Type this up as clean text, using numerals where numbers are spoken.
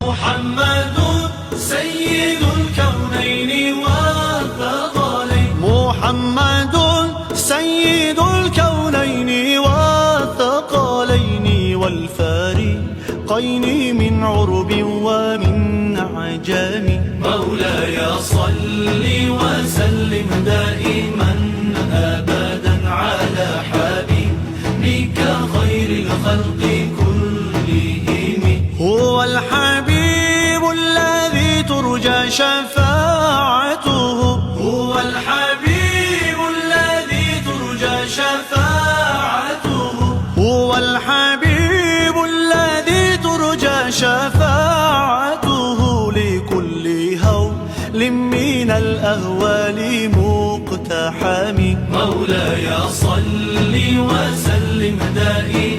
محمد سيد الكونين والثقلين. محمد سيد الكونين والثقلين والفارقين من عرب ومن عجم. مولاي صل وسلم دائما أبدا على حبيبك خير الخلق كلهم. هو الحبيب الذي ترجى شفاعته. هو الحبيب الذي ترجى شفاعته. هو الحبيب الذي ترجى شفاعته لكل هول من الأهوال مقتحم. مولاي صل وسلم دائما